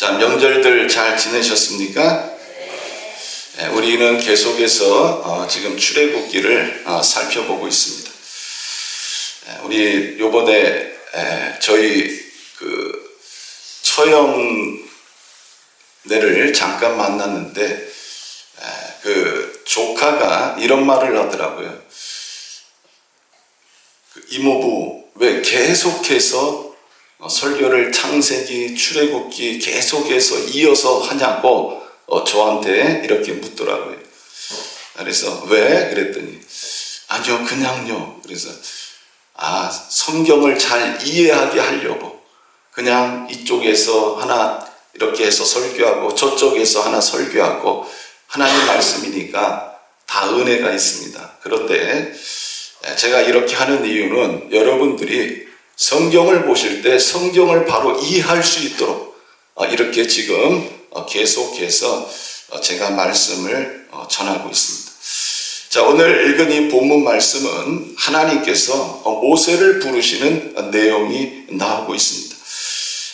자, 명절들 잘 지내셨습니까? 우리는 계속해서 지금 출애굽기를 살펴보고 있습니다. 우리 요번에 저희 그 처형네를 잠깐 만났는데 그 조카가 이런 말을 하더라고요. 그 이모부 왜 계속해서 설교를 창세기, 출애굽기 계속해서 이어서 하냐고 저한테 이렇게 묻더라고요. 그래서 왜? 그랬더니 아니요, 그냥요. 그래서 성경을 잘 이해하게 하려고 그냥 이쪽에서 하나 이렇게 해서 설교하고 저쪽에서 하나 설교하고 하나님 말씀이니까 다 은혜가 있습니다. 그런데 제가 이렇게 하는 이유는 여러분들이 성경을 보실 때 성경을 바로 이해할 수 있도록 이렇게 지금 계속해서 제가 말씀을 전하고 있습니다. 자, 오늘 읽은 이 본문 말씀은 하나님께서 모세를 부르시는 내용이 나오고 있습니다.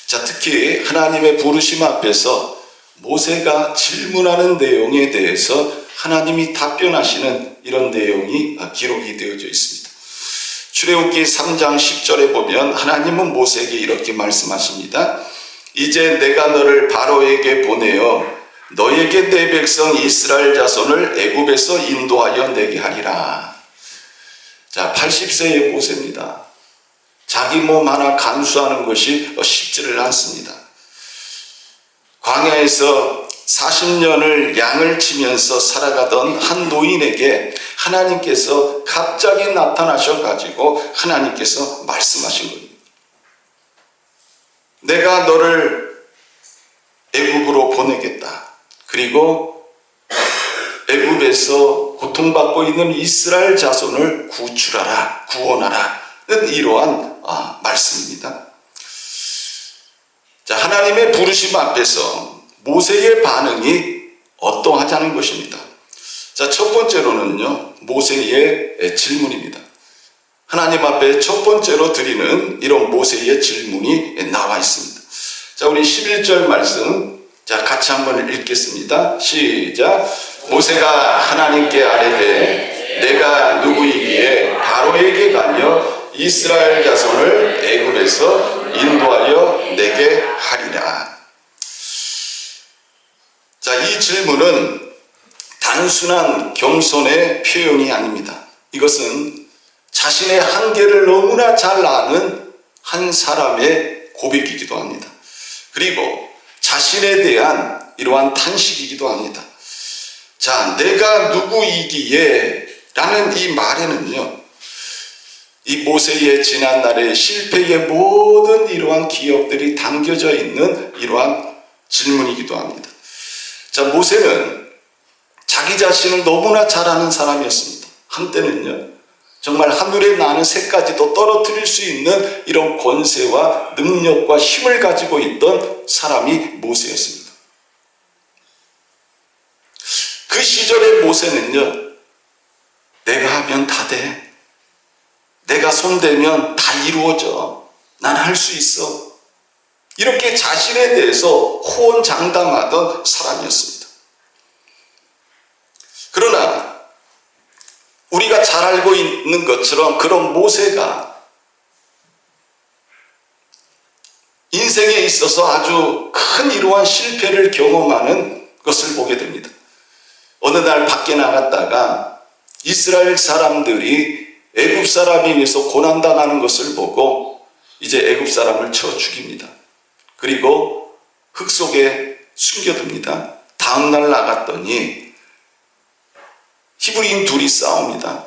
자, 특히 하나님의 부르심 앞에서 모세가 질문하는 내용에 대해서 하나님이 답변하시는 이런 내용이 기록이 되어져 있습니다. 출애굽기 3장 10절에 보면 하나님은 모세에게 이렇게 말씀하십니다. 이제 내가 너를 바로에게 보내어 너에게 내 백성 이스라엘 자손을 애굽에서 인도하여 내게 하리라. 자, 80세의 모세입니다. 자기 몸 하나 간수하는 것이 쉽지를 않습니다. 광야에서 40년을 양을 치면서 살아가던 한 노인에게 하나님께서 갑자기 나타나셔가지고 하나님께서 말씀하신 겁니다. 내가 너를 애굽으로 보내겠다. 그리고 애굽에서 고통받고 있는 이스라엘 자손을 구출하라, 구원하라. 이러한 말씀입니다. 자, 하나님의 부르심 앞에서 모세의 반응이 어떠하자는 것입니다. 자, 첫 번째로는요, 모세의 질문입니다. 하나님 앞에 첫 번째로 드리는 이런 모세의 질문이 나와 있습니다. 자, 우리 11절 말씀, 자, 같이 한번 읽겠습니다. 시작. 모세가 하나님께 아뢰되 내가 누구이기에 바로에게 가며 이스라엘 자손을 애굽에서 인도하여 내게 하리라. 자, 이 질문은 단순한 겸손의 표현이 아닙니다. 이것은 자신의 한계를 너무나 잘 아는 한 사람의 고백이기도 합니다. 그리고 자신에 대한 이러한 탄식이기도 합니다. 자, 내가 누구이기에 라는 이 말에는요, 이 모세의 지난날의 실패의 모든 이러한 기억들이 담겨져 있는 이러한 질문이기도 합니다. 자, 모세는 자기 자신을 너무나 잘 아는 사람이었습니다. 한때는요, 정말 하늘에 나는 새까지도 떨어뜨릴 수 있는 이런 권세와 능력과 힘을 가지고 있던 사람이 모세였습니다. 그 시절의 모세는요, 내가 하면 다 돼. 내가 손대면 다 이루어져. 난 할 수 있어. 이렇게 자신에 대해서 호언장담하던 사람이었습니다. 그러나 우리가 잘 알고 있는 것처럼 그런 모세가 인생에 있어서 아주 큰 이러한 실패를 경험하는 것을 보게 됩니다. 어느 날 밖에 나갔다가 이스라엘 사람들이 애굽 사람에 의해서 고난당하는 것을 보고 이제 애굽 사람을 쳐 죽입니다. 그리고 흙 속에 숨겨둡니다. 다음날 나갔더니 히브리인 둘이 싸웁니다.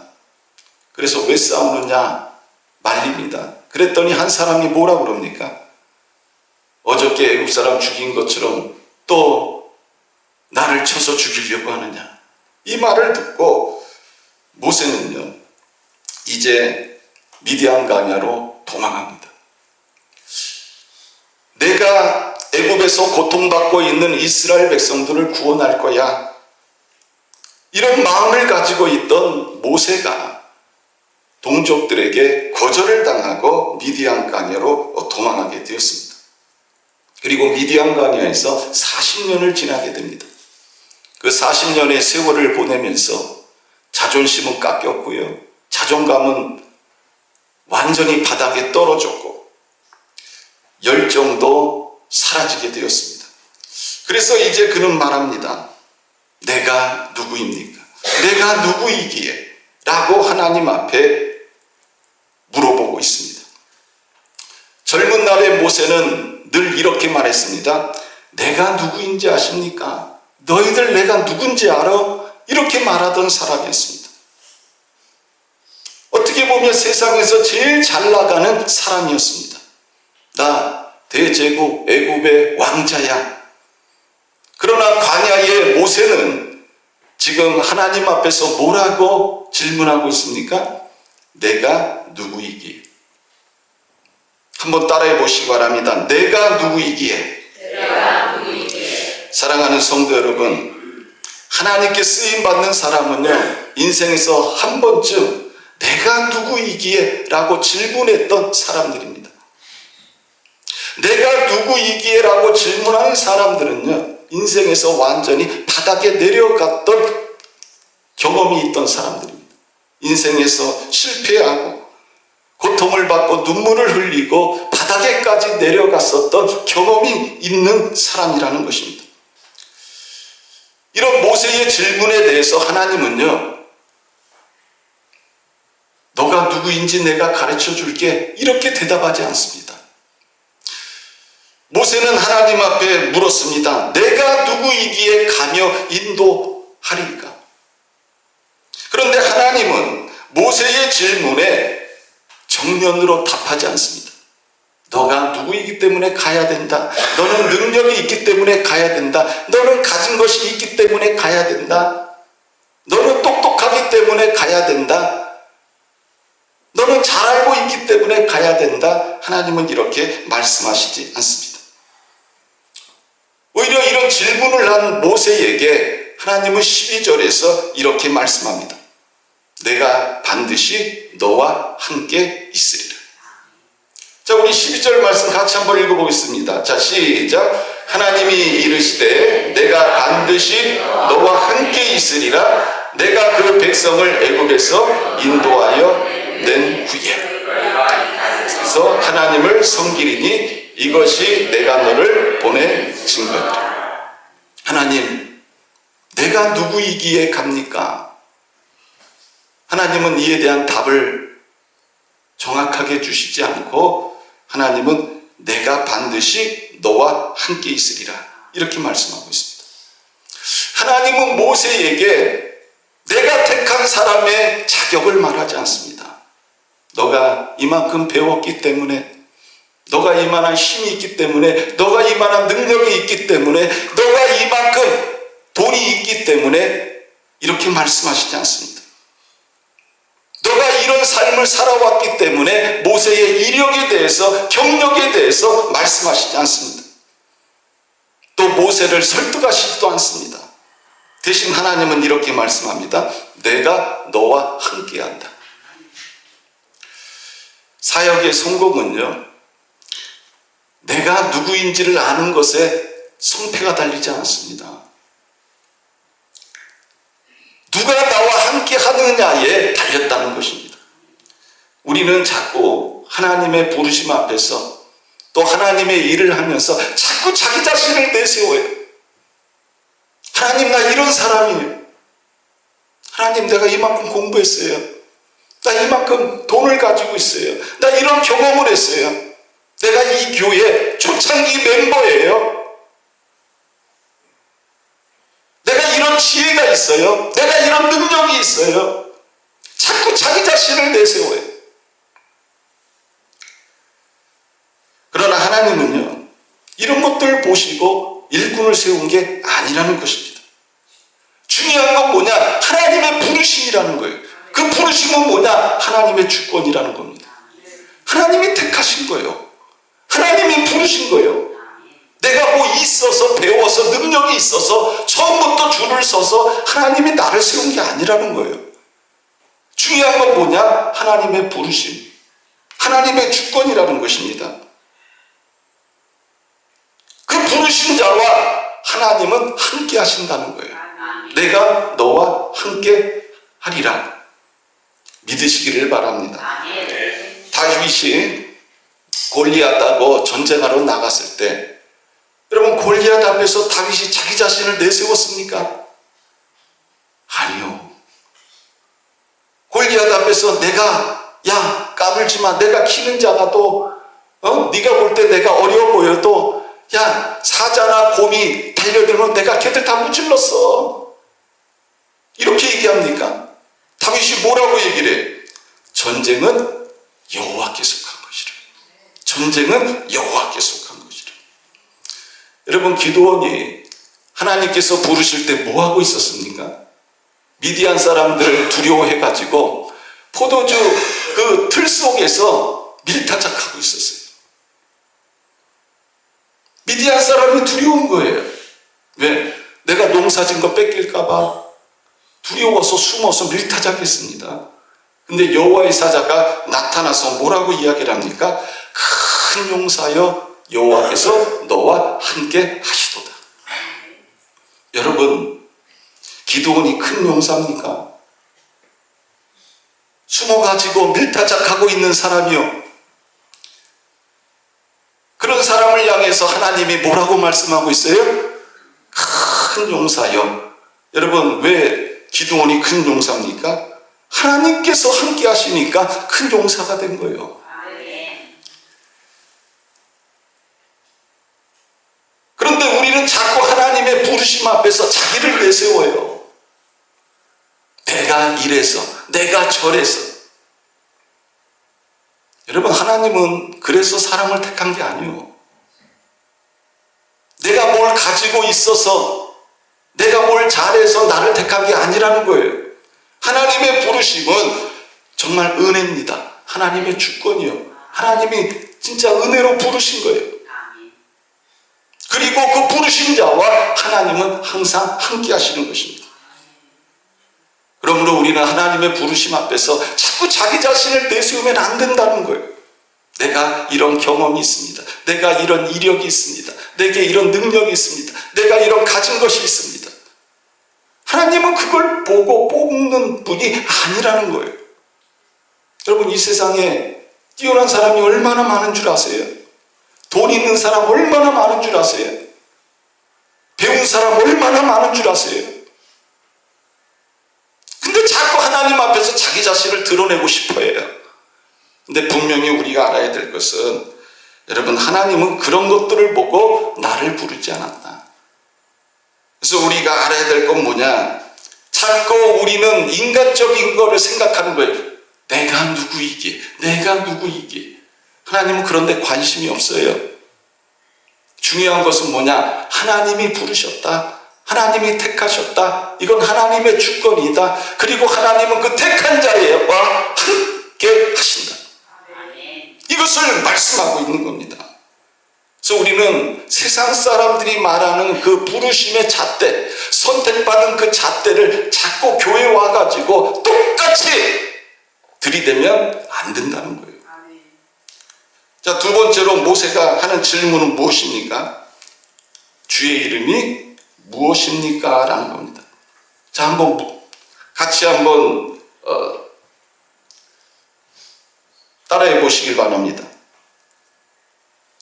그래서 왜 싸우느냐 말립니다. 그랬더니 한 사람이 뭐라 그럽니까? 어저께 애굽 사람 죽인 것처럼 또 나를 쳐서 죽이려고 하느냐. 이 말을 듣고 모세는요, 이제 미디안 광야로 도망합니다. 내가 애굽에서 고통받고 있는 이스라엘 백성들을 구원할 거야. 이런 마음을 가지고 있던 모세가 동족들에게 거절을 당하고 미디안 광야로 도망하게 되었습니다. 그리고 미디안 광야에서 40년을 지나게 됩니다. 그 40년의 세월을 보내면서 자존심은 깎였고요. 자존감은 완전히 바닥에 떨어졌고 열정도 사라지게 되었습니다. 그래서 이제 그는 말합니다. 내가 누구입니까? 내가 누구이기에? 라고 하나님 앞에 물어보고 있습니다. 젊은 날의 모세는 늘 이렇게 말했습니다. 내가 누구인지 아십니까? 너희들 내가 누군지 알아? 이렇게 말하던 사람이었습니다. 어떻게 보면 세상에서 제일 잘 나가는 사람이었습니다. 나 대제국 애굽의 왕자야. 그러나 광야의 모세는 지금 하나님 앞에서 뭐라고 질문하고 있습니까? 내가 누구이기에? 한번 따라해 보시기 바랍니다. 내가 누구이기에? 사랑하는 성도 여러분, 하나님께 쓰임받는 사람은요, 인생에서 한 번쯤 내가 누구이기에? 라고 질문했던 사람들입니다. 내가 누구이기에? 라고 질문하는 사람들은요, 인생에서 완전히 바닥에 내려갔던 경험이 있던 사람들입니다. 인생에서 실패하고 고통을 받고 눈물을 흘리고 바닥에까지 내려갔었던 경험이 있는 사람이라는 것입니다. 이런 모세의 질문에 대해서 하나님은요, 너가 누구인지 내가 가르쳐 줄게, 이렇게 대답하지 않습니다. 모세는 하나님 앞에 물었습니다. 내가 누구이기에 가며 인도하리까? 그런데 하나님은 모세의 질문에 정면으로 답하지 않습니다. 너가 누구이기 때문에 가야 된다. 너는 능력이 있기 때문에 가야 된다. 너는 가진 것이 있기 때문에 가야 된다. 너는 똑똑하기 때문에 가야 된다. 너는 잘 알고 있기 때문에 가야 된다. 하나님은 이렇게 말씀하시지 않습니다. 오히려 이런 질문을 한 모세에게 하나님은 12절에서 이렇게 말씀합니다. 내가 반드시 너와 함께 있으리라. 자, 우리 12절 말씀 같이 한번 읽어보겠습니다. 자, 시작. 하나님이 이르시되 내가 반드시 너와 함께 있으리라. 내가 그 백성을 애굽에서 인도하여 낸 후에. 그래서 하나님을 섬기리니 이것이 내가 너를 보낸 증거니라. 하나님, 내가 누구이기에 갑니까? 하나님은 이에 대한 답을 정확하게 주시지 않고 하나님은 내가 반드시 너와 함께 있으리라, 이렇게 말씀하고 있습니다. 하나님은 모세에게 내가 택한 사람의 자격을 말하지 않습니다. 너가 이만큼 배웠기 때문에, 너가 이만한 힘이 있기 때문에, 너가 이만한 능력이 있기 때문에, 너가 이만큼 돈이 있기 때문에 이렇게 말씀하시지 않습니다. 너가 이런 삶을 살아왔기 때문에 모세의 이력에 대해서, 경력에 대해서 말씀하시지 않습니다. 또 모세를 설득하시지도 않습니다. 대신 하나님은 이렇게 말씀합니다. 내가 너와 함께한다. 사역의 성공은요, 내가 누구인지를 아는 것에 성패가 달리지 않습니다. 누가 나와 함께 하느냐에 달렸다는 것입니다. 우리는 자꾸 하나님의 부르심 앞에서 또 하나님의 일을 하면서 자꾸 자기 자신을 내세워요. 하나님, 나 이런 사람이에요. 하나님, 내가 이만큼 공부했어요. 나 이만큼 돈을 가지고 있어요. 나 이런 경험을 했어요. 내가 이 교회 초창기 멤버예요. 내가 이런 지혜가 있어요. 내가 이런 능력이 있어요. 자꾸 자기 자신을 내세워요. 그러나 하나님은요, 이런 것들을 보시고 일꾼을 세운 게 아니라는 것입니다. 중요한 건 뭐냐? 하나님의 부르심이라는 거예요. 그 부르심은 뭐냐? 하나님의 주권이라는 겁니다. 하나님이 택하신 거예요. 하나님이 부르신 거예요. 내가 뭐 있어서, 배워서, 능력이 있어서 처음부터 줄을 서서 하나님이 나를 세운 게 아니라는 거예요. 중요한 건 뭐냐? 하나님의 부르심, 하나님의 주권이라는 것입니다. 부르신 자와 하나님은 함께 하신다는 거예요. 내가 너와 함께 하리라. 믿으시기를 바랍니다. 다윗이 골리앗하고 전쟁하러 나갔을 때, 여러분, 골리앗 앞에서 다윗이 자기 자신을 내세웠습니까? 아니요. 골리앗 앞에서 야 까불지 마, 내가 키는 자가도 네가 볼 때 내가 어려워 보여도 야, 사자나 곰이 달려들면 내가 걔들 다 무찔렀어, 이렇게 얘기합니까? 다윗이 뭐라고 얘기를 해? 전쟁은 여호와께 속한 것이라. 전쟁은 여호와께 속한 것이라. 여러분, 기드온이 하나님께서 부르실 때 뭐 하고 있었습니까? 미디안 사람들을 두려워해가지고 포도주 그 틀 속에서 밀타작하고 있었어요. 미디안 사람이 두려운 거예요. 왜? 내가 농사진 거 뺏길까봐 두려워서 숨어서 밀타작했습니다. 근데 여호와의 사자가 나타나서 뭐라고 이야기를 합니까? 큰 용사여, 여호와께서 너와 함께 하시도다. 여러분, 기드온이 큰 용사입니까? 숨어가지고 밀타작하고 있는 사람이요. 그런 사람을 향해서 하나님이 뭐라고 말씀하고 있어요? 큰 용사여. 여러분, 왜 기드온이 큰 용사입니까? 하나님께서 함께 하시니까 큰 용사가 된 거예요. 그런데 우리는 자꾸 하나님의 부르심 앞에서 자기를 내세워요. 내가 이래서, 내가 저래서. 여러분, 하나님은 그래서 사람을 택한 게 아니에요. 내가 뭘 가지고 있어서, 내가 뭘 잘해서 나를 택한 게 아니라는 거예요. 하나님의 부르심은 정말 은혜입니다. 하나님의 주권이요. 하나님이 진짜 은혜로 부르신 거예요. 그리고 그 부르신 자와 하나님은 항상 함께 하시는 것입니다. 그러므로 우리는 하나님의 부르심 앞에서 자꾸 자기 자신을 내세우면 안 된다는 거예요. 내가 이런 경험이 있습니다. 내가 이런 이력이 있습니다. 내게 이런 능력이 있습니다. 내가 이런 가진 것이 있습니다. 하나님은 그걸 보고 뽑는 분이 아니라는 거예요. 여러분, 이 세상에 뛰어난 사람이 얼마나 많은 줄 아세요? 돈 있는 사람 얼마나 많은 줄 아세요? 배운 사람 얼마나 많은 줄 아세요? 근데 자꾸 하나님 앞에서 자기 자신을 드러내고 싶어 해요. 근데 분명히 우리가 알아야 될 것은, 여러분, 하나님은 그런 것들을 보고 나를 부르지 않았다. 그래서 우리가 알아야 될 건 뭐냐? 자꾸 우리는 인간적인 거를 생각하는 거예요. 내가 누구이기에, 내가 누구이기에. 하나님은 그런 데 관심이 없어요. 중요한 것은 뭐냐? 하나님이 부르셨다. 하나님이 택하셨다. 이건 하나님의 주권이다. 그리고 하나님은 그 택한 자와 함께 하신다. 이것을 말씀하고 있는 겁니다. 그래서 우리는 세상 사람들이 말하는 그 부르심의 잣대, 선택받은 그 잣대를 자꾸 교회에 와가지고 똑같이 들이대면 안 된다는 거예요. 자, 두 번째로 모세가 하는 질문은 무엇입니까? 주의 이름이 무엇입니까? 라는 겁니다. 자, 한번 같이 한번 따라해 보시길 바랍니다.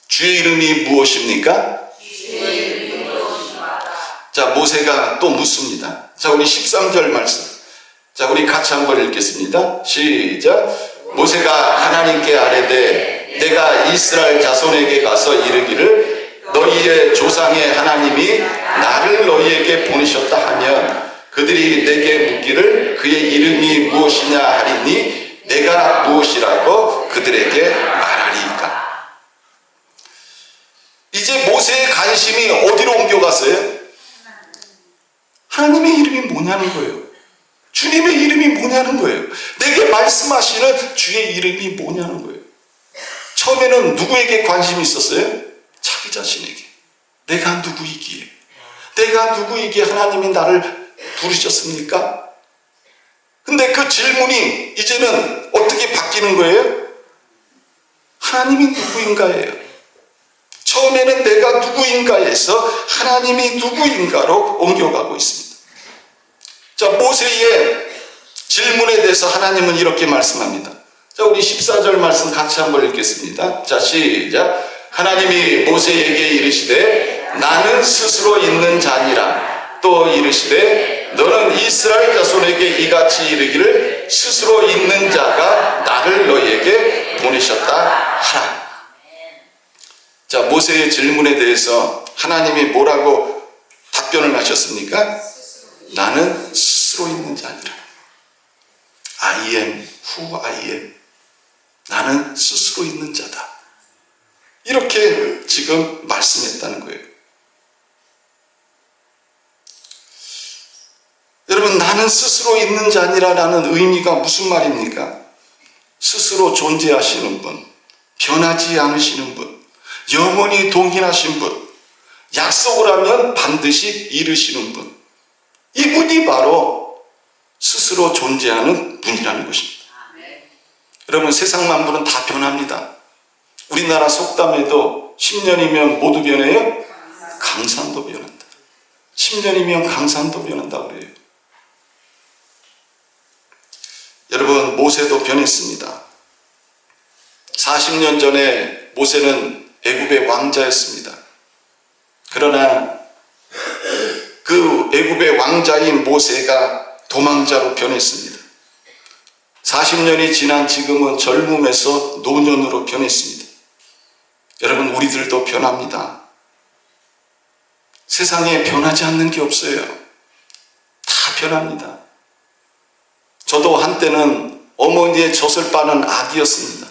주의 이름이 무엇입니까? 주의 이름이 무엇입니까? 자, 모세가 또 묻습니다. 자, 우리 13절 말씀. 자, 우리 같이 한번 읽겠습니다. 시작. 모세가 하나님께 아뢰되 내가 이스라엘 자손에게 가서 이르기를 너희의 조상의 하나님이 나를 너희에게 보내셨다 하면 그들이 내게 묻기를 그의 이름이 무엇이냐 하리니 내가 무엇이라고 그들에게 말하리이까. 이제 모세의 관심이 어디로 옮겨갔어요? 하나님의 이름이 뭐냐는 거예요. 주님의 이름이 뭐냐는 거예요. 내게 말씀하시는 주의 이름이 뭐냐는 거예요. 처음에는 누구에게 관심이 있었어요? 자기 자신에게. 내가 누구이기에, 내가 누구이기에 하나님이 나를 부르셨습니까? 근데 그 질문이 이제는 어떻게 바뀌는 거예요? 하나님이 누구인가예요. 처음에는 내가 누구인가에서 하나님이 누구인가로 옮겨가고 있습니다. 자, 모세의 질문에 대해서 하나님은 이렇게 말씀합니다. 자, 우리 14절 말씀 같이 한번 읽겠습니다. 자, 시작. 하나님이 모세에게 이르시되 나는 스스로 있는 자니라. 또 이르시되 너는 이스라엘 자손에게 이같이 이르기를 스스로 있는 자가 나를 너희에게 보내셨다 하라. 자, 모세의 질문에 대해서 하나님이 뭐라고 답변을 하셨습니까? 나는 스스로 있는 자니라. I am who I am. 나는 스스로 있는 자다. 이렇게 지금 말씀했다는 거예요. 여러분, 나는 스스로 있는 자니라라는 의미가 무슨 말입니까? 스스로 존재하시는 분, 변하지 않으시는 분, 영원히 동일하신 분, 약속을 하면 반드시 이루시는 분, 이분이 바로 스스로 존재하는 분이라는 것입니다. 여러분, 세상 만물은 다 변합니다. 우리나라 속담에도 10년이면 모두 변해요? 강산도 변한다. 10년이면 강산도 변한다고 그래요. 여러분, 모세도 변했습니다. 40년 전에 모세는 애굽의 왕자였습니다. 그러나 그 애굽의 왕자인 모세가 도망자로 변했습니다. 40년이 지난 지금은 젊음에서 노년으로 변했습니다. 여러분, 우리들도 변합니다. 세상에 변하지 않는 게 없어요. 다 변합니다. 저도 한때는 어머니의 젖을 빠는 아기였습니다.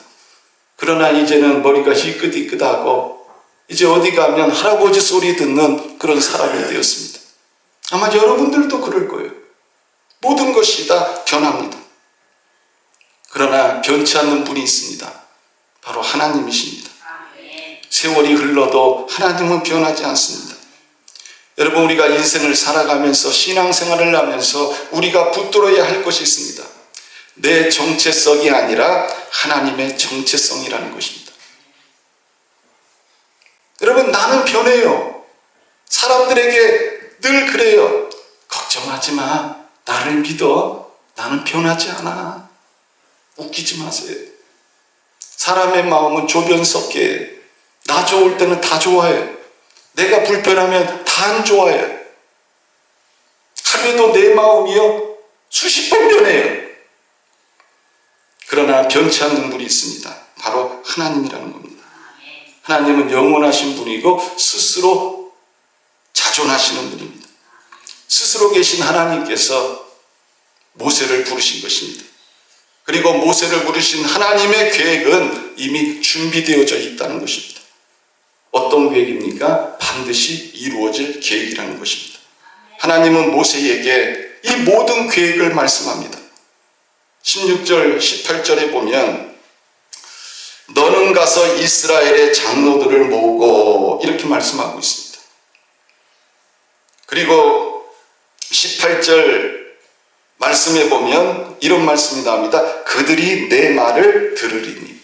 그러나 이제는 머리가 희끗희끗하고 이제 어디 가면 할아버지 소리 듣는 그런 사람이 되었습니다. 아마 여러분들도 그럴 거예요. 모든 것이 다 변합니다. 그러나 변치 않는 분이 있습니다. 바로 하나님이십니다. 세월이 흘러도 하나님은 변하지 않습니다. 여러분, 우리가 인생을 살아가면서 신앙생활을 하면서 우리가 붙들어야 할 것이 있습니다. 내 정체성이 아니라 하나님의 정체성이라는 것입니다. 여러분, 나는 변해요. 사람들에게 늘 그래요. 걱정하지 마. 나를 믿어. 나는 변하지 않아. 웃기지 마세요. 사람의 마음은 조변석계예요. 나 좋을 때는 다 좋아해요. 내가 불편하면 다 안 좋아해요. 하루에도 내 마음이요 수십 번 변해요. 그러나 변치 않는 분이 있습니다. 바로 하나님이라는 겁니다. 하나님은 영원하신 분이고 스스로 자존하시는 분입니다. 스스로 계신 하나님께서 모세를 부르신 것입니다. 그리고 모세를 부르신 하나님의 계획은 이미 준비되어져 있다는 것입니다. 어떤 계획입니까? 반드시 이루어질 계획이라는 것입니다. 하나님은 모세에게 이 모든 계획을 말씀합니다. 16절, 18절에 보면 너는 가서 이스라엘의 장로들을 모으고 이렇게 말씀하고 있습니다. 그리고 18절 말씀에 보면 이런 말씀이 나옵니다. 그들이 내 말을 들으리니.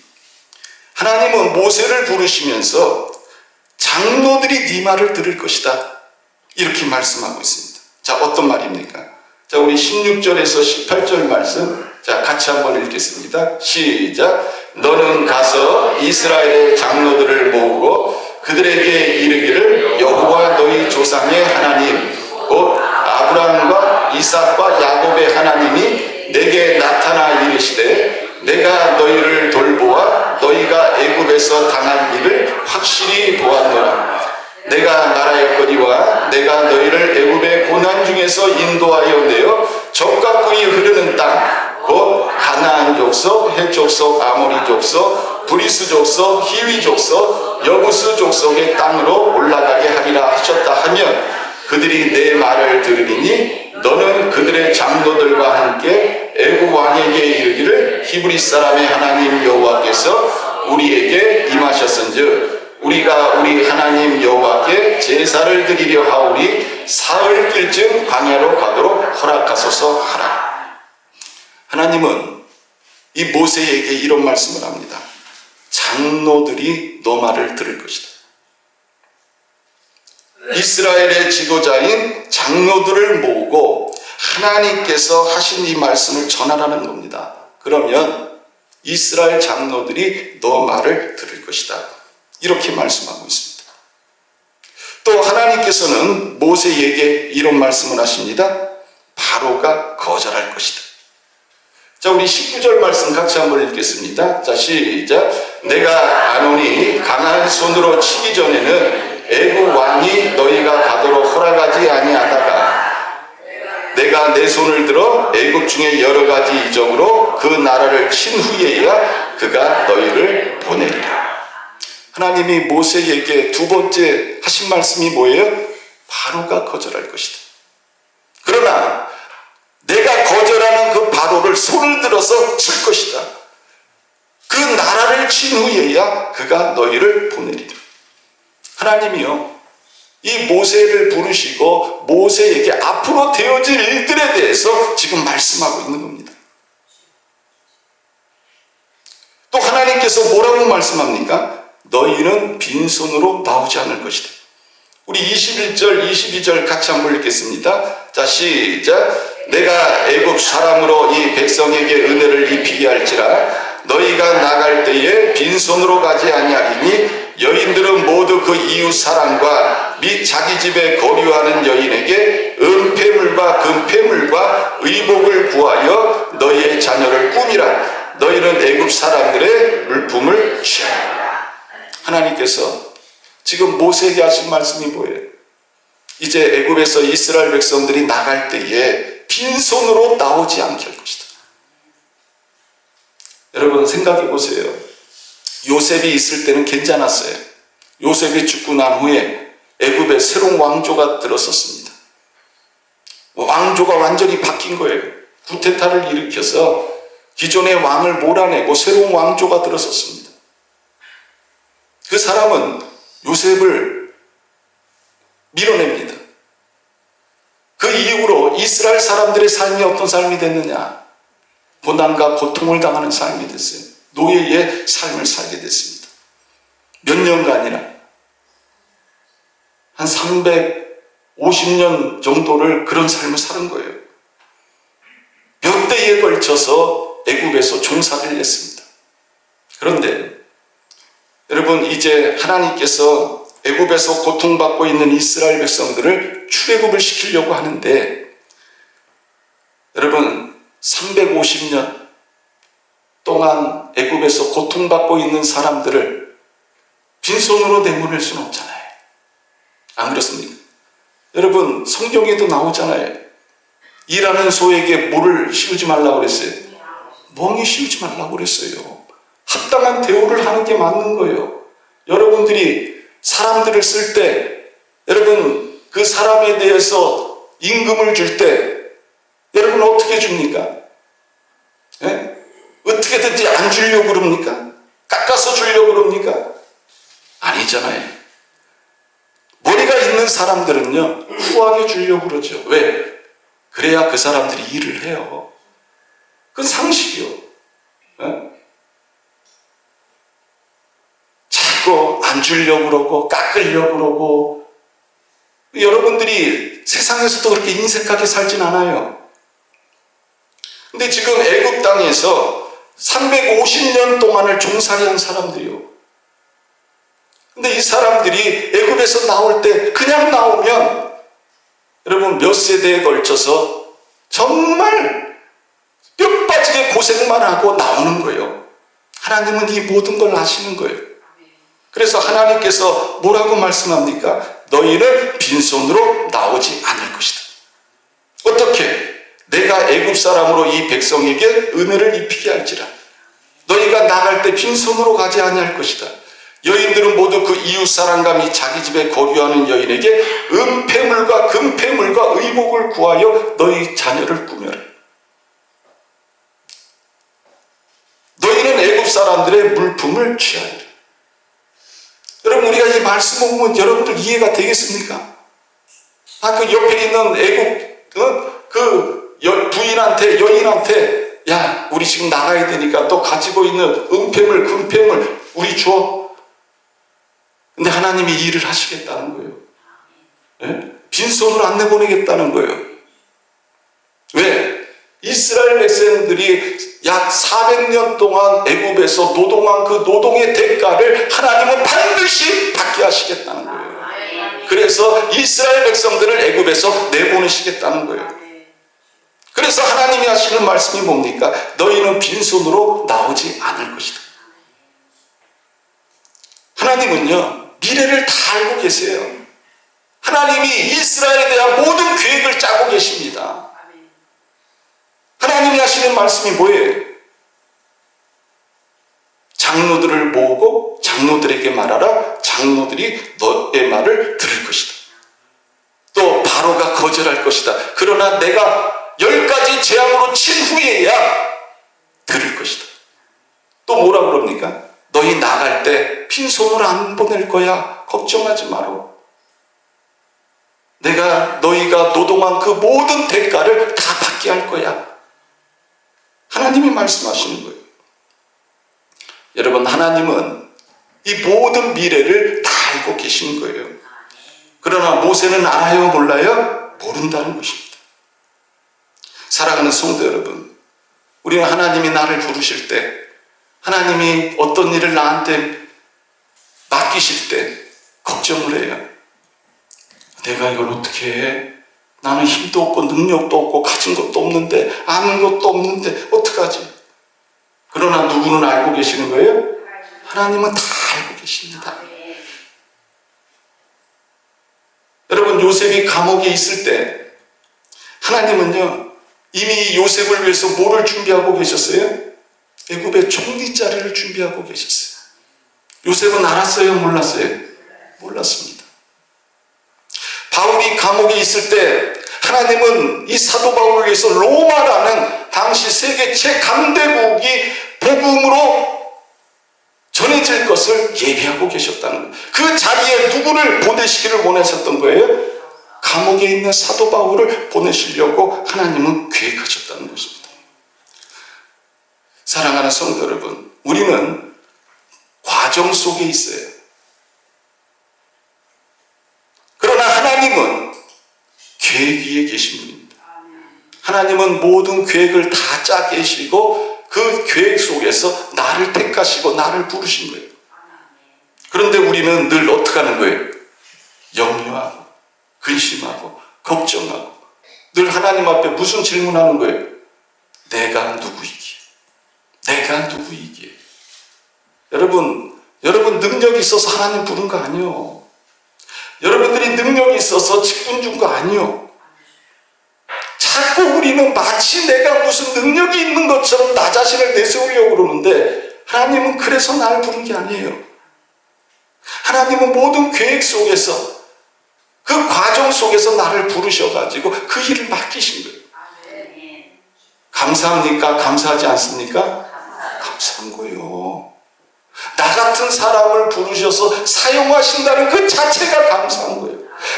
하나님은 모세를 부르시면서 장로들이 네 말을 들을 것이다. 이렇게 말씀하고 있습니다. 자, 어떤 말입니까? 자, 우리 16절에서 18절 말씀, 자, 같이 한번 읽겠습니다. 시작. 너는 가서 이스라엘의 장로들을 모으고 그들에게 이르기를 여호와 너희 조상의 하나님 곧 아브라함과 이삭과 야곱의 하나님이 내게 나타나 이르시되 내가 너희를 돌보아 너희가 애굽에서 당한 일을 확실히 보았노라. 내가 말하였거니와 내가 너희를 애굽의 고난 중에서 인도하여 내어 적과 꿀이 흐르는 땅 곧 가나안 족속, 헷 족속, 아모리 족속, 브리스 족속, 히위 족속, 여부스 족속의 땅으로 올라가게 하리라 하셨다 하면 그들이 내 말을 들으리니 너는 그들의 장로들과 함께 애굽 왕에게 이르기를 히브리 사람의 하나님 여호와께서 우리에게 임하셨은즉 우리가 우리 하나님 여호와께 제사를 드리려 하오니 사흘길쯤 광야로 가도록 허락하소서 하라. 하나님은 이 모세에게 이런 말씀을 합니다. 장로들이 너 말을 들을 것이다. 이스라엘의 지도자인 장로들을 모으고 하나님께서 하신 이 말씀을 전하라는 겁니다. 그러면 이스라엘 장로들이 너 말을 들을 것이다. 이렇게 말씀하고 있습니다. 또 하나님께서는 모세에게 이런 말씀을 하십니다. 바로가 거절할 것이다. 자, 우리 19절 말씀 같이 한번 읽겠습니다. 자, 시작. 내가 아노니 강한 손으로 치기 전에는 애국 왕이 너희가 가도록 허락하지 아니하다가 내가 내 손을 들어 애국 중에 여러 가지 이적으로 그 나라를 친 후에야 그가 너희를 보내리라. 하나님이 모세에게 두 번째 하신 말씀이 뭐예요? 바로가 거절할 것이다. 그러나 내가 거절하는 그 바로를 손을 들어서 칠 것이다. 그 나라를 친 후에야 그가 너희를 보내리라. 하나님이요, 이 모세를 부르시고 모세에게 앞으로 되어질 일들에 대해서 지금 말씀하고 있는 겁니다. 또 하나님께서 뭐라고 말씀합니까? 너희는 빈손으로 나오지 않을 것이다. 우리 21절, 22절 같이 한번 읽겠습니다. 자, 시작. 내가 애국 사람으로 이 백성에게 은혜를 입히게 할지라 너희가 나갈 때에 빈손으로 가지 아니하리니 여인들은 모두 그 이웃 사람과 및 자기 집에 거류하는 여인에게 은폐물과 금폐물과 의복을 구하여 너희의 자녀를 꾸미라. 너희는 애국 사람들의 물품을 취하라. 하나님께서 지금 모세에게 하신 말씀이 뭐예요? 이제 애굽에서 이스라엘 백성들이 나갈 때에 빈손으로 나오지 않게 할 것이다. 여러분 생각해 보세요. 요셉이 있을 때는 괜찮았어요. 요셉이 죽고 난 후에 애굽에 새로운 왕조가 들었었습니다. 왕조가 완전히 바뀐 거예요. 구테타를 일으켜서 기존의 왕을 몰아내고 새로운 왕조가 들었었습니다. 그 사람은 요셉을 밀어냅니다. 그 이후로 이스라엘 사람들의 삶이 어떤 삶이 됐느냐? 고난과 고통을 당하는 삶이 됐어요. 노예의 삶을 살게 됐습니다. 몇 년간이나 한 350년 정도를 그런 삶을 사는 거예요. 몇 대에 걸쳐서 애굽에서 종살이를 했습니다. 그런데 여러분 이제 하나님께서 애굽에서 고통받고 있는 이스라엘 백성들을 출애굽을 시키려고 하는데 여러분 350년 동안 애굽에서 고통받고 있는 사람들을 빈손으로 내보낼 수는 없잖아요. 안 그렇습니까? 여러분 성경에도 나오잖아요. 일하는 소에게 뭐를 씌우지 말라고 그랬어요? 멍이 씌우지 말라고 그랬어요. 합당한 대우를 하는 게 맞는 거예요. 여러분들이 사람들을 쓸 때 여러분 그 사람에 대해서 임금을 줄 때 여러분 어떻게 줍니까? 네? 어떻게든지 안 주려고 그럽니까? 깎아서 주려고 그럽니까? 아니잖아요. 머리가 있는 사람들은요 후하게 주려고 그러죠. 왜? 그래야 그 사람들이 일을 해요. 그건 상식이요. 네? 자꾸 안 주려고 그러고 깎으려고 그러고 여러분들이 세상에서도 그렇게 인색하게 살진 않아요. 근데 지금 애굽 땅에서 350년 동안을 종살이한 사람들이요. 근데 이 사람들이 애굽에서 나올 때 그냥 나오면 여러분 몇 세대에 걸쳐서 정말 뼈 빠지게 고생만 하고 나오는 거예요. 하나님은 이 모든 걸 아시는 거예요. 그래서 하나님께서 뭐라고 말씀합니까? 너희는 빈손으로 나오지 않을 것이다. 어떻게? 내가 애굽 사람으로 이 백성에게 은혜를 입히게 할지라 너희가 나갈 때 빈손으로 가지 아니할 것이다. 여인들은 모두 그 이웃 사람과 및 자기 집에 거류하는 여인에게 은폐물과 금폐물과 의복을 구하여 너희 자녀를 꾸며라. 너희는 애굽 사람들의 물품을 취하리라. 여러분 우리가 이 말씀 보면 여러분들 이해가 되겠습니까? 그 옆에 있는 애굽 그 부인한테 여인한테 야 우리 지금 나가야 되니까 또 가지고 있는 은폐물 금폐물 우리 줘. 근데 하나님이 일을 하시겠다는 거예요. 빈손으로 안 내보내겠다는 거예요. 왜? 이스라엘 백성들이 약 400년 동안 애굽에서 노동한 그 노동의 대가를 하나님은 반드시 받게 하시겠다는 거예요. 그래서 이스라엘 백성들을 애굽에서 내보내시겠다는 거예요. 그래서 하나님이 하시는 말씀이 뭡니까? 너희는 빈손으로 나오지 않을 것이다. 하나님은요, 미래를 다 알고 계세요. 하나님이 이스라엘에 대한 모든 계획을 짜고 계십니다. 하나님이 하시는 말씀이 뭐예요? 장로들을 모으고 장로들에게 말하라. 장로들이 너의 말을 들을 것이다. 또 바로가 거절할 것이다. 그러나 내가 10가지 재앙으로 친 후에야 들을 것이다. 또 뭐라 그럽니까? 너희 나갈 때 빈손으로 안 보낼 거야. 걱정하지 마라. 내가 너희가 노동한 그 모든 대가를 다 받게 할 거야. 하나님이 말씀하시는 거예요. 여러분, 하나님은 이 모든 미래를 다 알고 계시는 거예요. 그러나 모세는 알아요, 몰라요? 모른다는 것입니다. 사랑하는 성도 여러분, 우리는 하나님이 나를 부르실 때, 하나님이 어떤 일을 나한테 맡기실 때 걱정을 해요. 내가 이걸 어떻게 해? 나는 힘도 없고 능력도 없고 가진 것도 없는데 아는 것도 없는데 어떡하지? 그러나 누구는 알고 계시는 거예요? 하나님은 다 알고 계십니다. 여러분, 요셉이 감옥에 있을 때 하나님은요, 이미 요셉을 위해서 뭐를 준비하고 계셨어요? 애굽의 총리 자리를 준비하고 계셨어요. 요셉은 알았어요? 몰랐어요? 몰랐습니다. 바울이 감옥에 있을 때 하나님은 이 사도 바울을 위해서 로마라는 당시 세계 최강대국이 복음으로 전해질 것을 예비하고 계셨다는 거예요. 그 자리에 누구를 보내시기를 원하셨던 거예요? 감옥에 있는 사도 바울을 보내시려고 하나님은 계획하셨다는 것입니다. 사랑하는 성도 여러분, 우리는 과정 속에 있어요. 그러나 하나님은 계획 위에 계신 분입니다. 하나님은 모든 계획을 다 짜 계시고 그 계획 속에서 나를 택하시고 나를 부르신 거예요. 그런데 우리는 늘 어떻게 하는 거예요? 염려하고 근심하고 걱정하고 늘 하나님 앞에 무슨 질문하는 거예요? 내가 누구이기에? 내가 누구이기에? 여러분 능력이 있어서 하나님 부른 거 아니에요. 여러분들이 능력이 있어서 직분 준 거 아니에요. 자꾸 우리는 마치 내가 무슨 능력이 있는 것처럼 나 자신을 내세우려고 그러는데 하나님은 그래서 나를 부른 게 아니에요. 하나님은 모든 계획 속에서 그 과정 속에서 나를 부르셔가지고 그 일을 맡기신 거예요. 감사합니까? 감사하지 않습니까? 감사한 거예요. 나 같은 사람을 부르셔서 사용하신다는 그 자체가 감사한 거예요.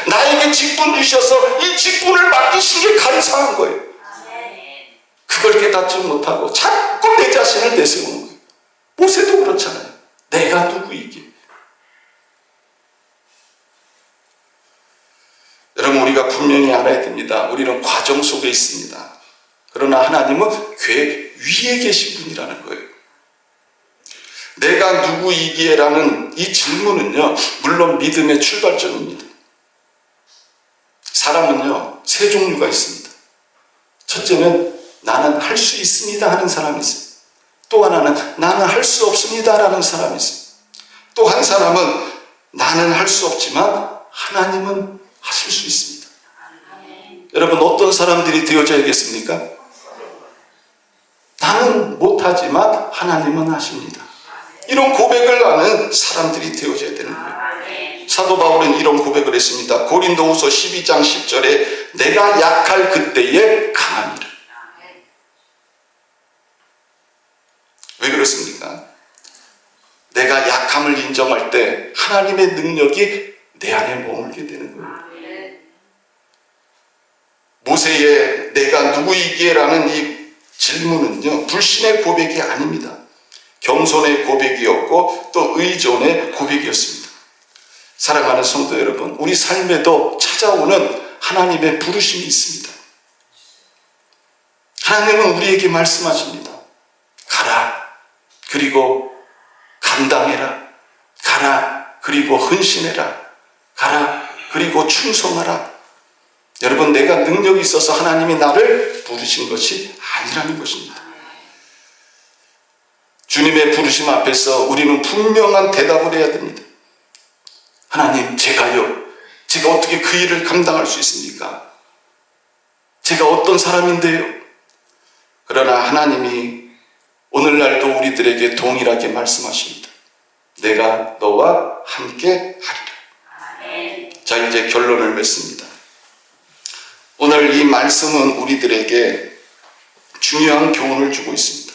나에게 직분 주셔서 이 직분을 맡기신 게 감사한 거예요. 그걸 깨닫지 못하고 자꾸 내 자신을 내세우는 거예요. 모세도 그렇잖아요. 내가 누구이기에? 여러분, 우리가 분명히 알아야 됩니다. 우리는 과정 속에 있습니다. 그러나 하나님은 계획 위에 계신 분이라는 거예요. 내가 누구이기에라는 이 질문은요, 물론 믿음의 출발점입니다. 사람은요, 세 종류가 있습니다. 첫째는 나는 할 수 있습니다 하는 사람이 있어요. 또 하나는 나는 할 수 없습니다 라는 사람이 있어요. 또 한 사람은 나는 할 수 없지만 하나님은 하실 수 있습니다. 여러분, 어떤 사람들이 되어져야겠습니까? 나는 못하지만 하나님은 하십니다. 이런 고백을 하는 사람들이 되어져야 되는 거예요. 사도 바울은 이런 고백을 했습니다. 고린도후서 12장 10절에 내가 약할 그때에 강함이라. 왜 그렇습니까? 내가 약함을 인정할 때 하나님의 능력이 내 안에 머물게 되는 거예요. 모세의 내가 누구이기에 라는 이 질문은요, 불신의 고백이 아닙니다. 겸손의 고백이었고 또 의존의 고백이었습니다. 사랑하는 성도 여러분, 우리 삶에도 찾아오는 하나님의 부르심이 있습니다. 하나님은 우리에게 말씀하십니다. 가라. 그리고 감당해라. 가라. 그리고 헌신해라. 가라. 그리고 충성하라. 여러분, 내가 능력이 있어서 하나님이 나를 부르신 것이 아니라는 것입니다. 주님의 부르심 앞에서 우리는 분명한 대답을 해야 됩니다. 하나님, 제가요? 제가 어떻게 그 일을 감당할 수 있습니까? 제가 어떤 사람인데요? 그러나 하나님이 오늘날도 우리들에게 동일하게 말씀하십니다. 내가 너와 함께 하리라. 자, 이제 결론을 맺습니다. 오늘 이 말씀은 우리들에게 중요한 교훈을 주고 있습니다.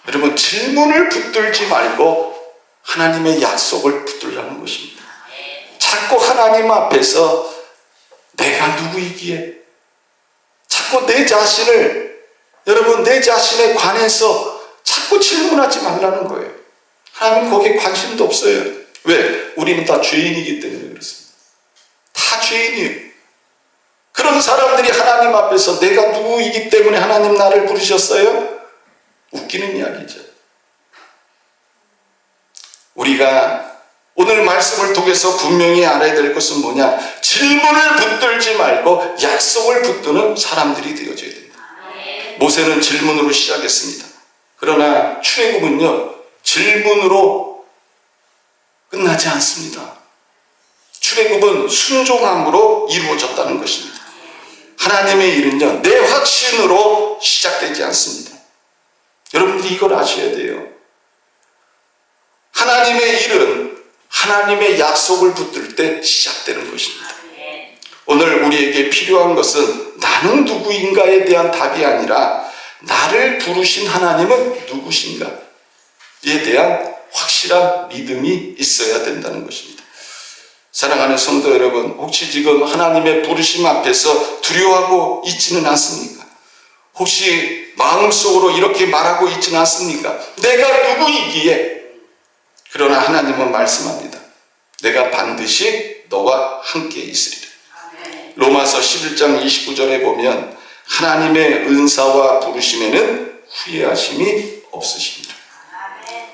여러분, 질문을 붙들지 말고 하나님의 약속을 붙들라는 것입니다. 자꾸 하나님 앞에서 내가 누구이기에, 자꾸 내 자신을, 여러분, 내 자신에 관해서 자꾸 질문하지 말라는 거예요. 하나님 거기에 관심도 없어요. 왜? 우리는 다 죄인이기 때문에 그렇습니다. 다 죄인이에요. 그런 사람들이 하나님 앞에서 내가 누구이기 때문에 하나님 나를 부르셨어요? 웃기는 이야기죠. 우리가 오늘 말씀을 통해서 분명히 알아야 될 것은 뭐냐? 질문을 붙들지 말고 약속을 붙드는 사람들이 되어져야 된다. 모세는 질문으로 시작했습니다. 그러나 출애굽은요, 질문으로 끝나지 않습니다. 출애굽은 순종함으로 이루어졌다는 것입니다. 하나님의 일은요, 내 확신으로 시작되지 않습니다. 여러분들이 이걸 아셔야 돼요. 하나님의 일은 하나님의 약속을 붙들 때 시작되는 것입니다. 오늘 우리에게 필요한 것은 나는 누구인가에 대한 답이 아니라 나를 부르신 하나님은 누구신가에 대한 확실한 믿음이 있어야 된다는 것입니다. 사랑하는 성도 여러분, 혹시 지금 하나님의 부르심 앞에서 두려워하고 있지는 않습니까? 혹시 마음속으로 이렇게 말하고 있지는 않습니까? 내가 누구이기에? 그러나 하나님은 말씀합니다. 내가 반드시 너와 함께 있으리라. 로마서 11장 29절에 보면 하나님의 은사와 부르심에는 후회하심이 없으십니다.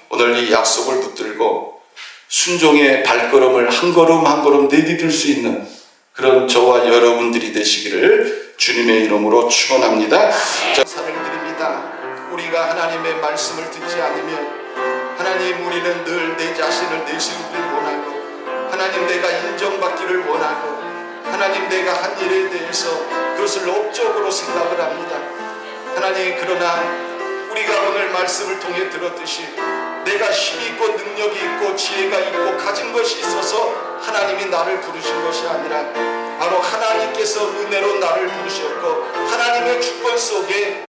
오늘 이 약속을 붙들고 순종의 발걸음을 한 걸음 한 걸음 내디딜 수 있는 그런 저와 여러분들이 되시기를 주님의 이름으로 축원합니다. 사랑드립니다. 우리가 하나님의 말씀을 듣지 않으면 하나님, 우리는 늘 내 자신을 내세우기를 원하고, 하나님, 내가 인정받기를 원하고, 하나님, 내가 한 일에 대해서 그것을 업적으로 생각을 합니다. 하나님, 그러나 우리가 오늘 말씀을 통해 들었듯이 내가 힘이 있고 능력이 있고 지혜가 있고 가진 것이 있어서 하나님이 나를 부르신 것이 아니라 바로 하나님께서 은혜로 나를 부르셨고 하나님의 주권 속에